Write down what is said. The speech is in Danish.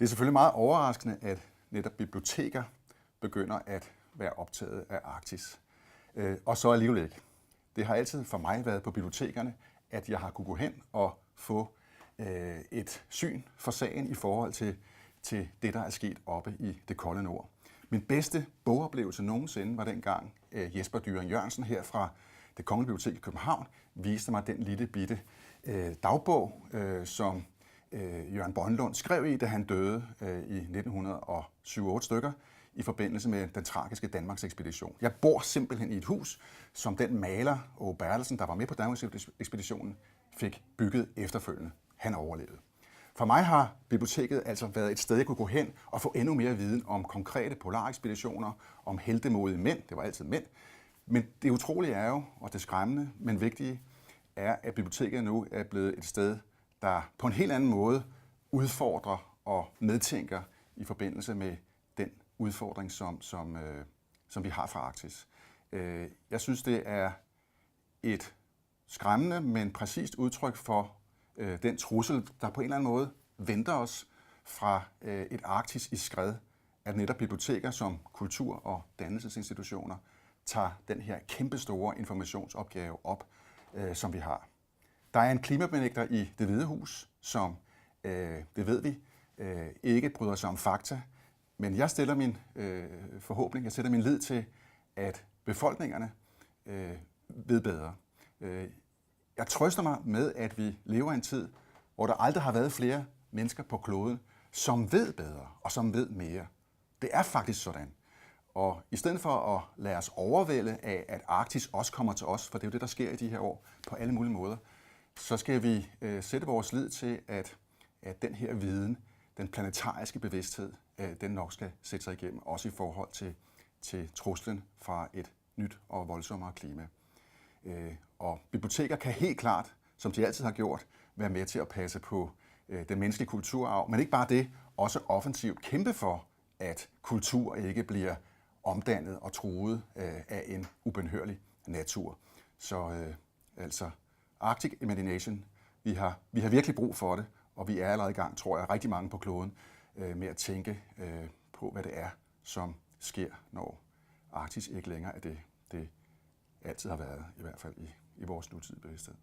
Det er selvfølgelig meget overraskende, at netop biblioteker begynder at være optaget af Arktis. Og så alligevel ikke. Det har altid for mig været på bibliotekerne, at jeg har kunne gå hen og få et syn for sagen i forhold til det, der er sket oppe i det kolde nord. Min bedste bogoplevelse nogensinde var dengang Jesper Dyring Jørgensen her fra Det Kongelige Bibliotek i København viste mig den lille bitte dagbog, som Jørgen Brønlund skrev i, da han døde i 1907 stykker i forbindelse med den tragiske Danmarks ekspedition. Jeg bor simpelthen i et hus, som den maler Åge Bertelsen, der var med på Danmarks ekspeditionen, fik bygget efterfølgende. Han overlevede. For mig har biblioteket altså været et sted, jeg kunne gå hen og få endnu mere viden om konkrete polarekspeditioner, om heltemodige mænd, det var altid mænd. Men det utrolige er jo, og det skræmmende, men vigtige, er, at biblioteket nu er blevet et sted, der på en helt anden måde udfordrer og medtænker i forbindelse med den udfordring, som vi har fra Arktis. Jeg synes, det er et skræmmende, men præcist udtryk for den trussel, der på en eller anden måde venter os fra et Arktis i skred, at netop biblioteker som kultur- og dannelsesinstitutioner tager den her kæmpestore informationsopgave op, som vi har. Der er en klimabenægter i Det Hvide Hus, som, det ved vi, ikke bryder sig om fakta, men jeg stiller min forhåbning, jeg sætter min lid til, at befolkningerne ved bedre. Jeg trøster mig med, at vi lever i en tid, hvor der aldrig har været flere mennesker på kloden, som ved bedre og som ved mere. Det er faktisk sådan. Og i stedet for at lade os overvælde af, at Arktis også kommer til os, for det er jo det, der sker i de her år på alle mulige måder, så skal vi sætte vores lid til, at den her viden, den planetariske bevidsthed, den nok skal sætte sig igennem, også i forhold til truslen fra et nyt og voldsommere klima. Og biblioteker kan helt klart, som de altid har gjort, være med til at passe på den menneskelige kulturarv, men ikke bare det, også offensivt kæmpe for, at kultur ikke bliver omdannet og truet af en ubenhørlig natur. Så altså Arctic Imagination, vi har virkelig brug for det, og vi er allerede i gang, tror jeg, rigtig mange på kloden med at tænke på, hvad det er, som sker, når Arktis ikke længere er det altid har været, i hvert fald i vores nutidige bevidsthed.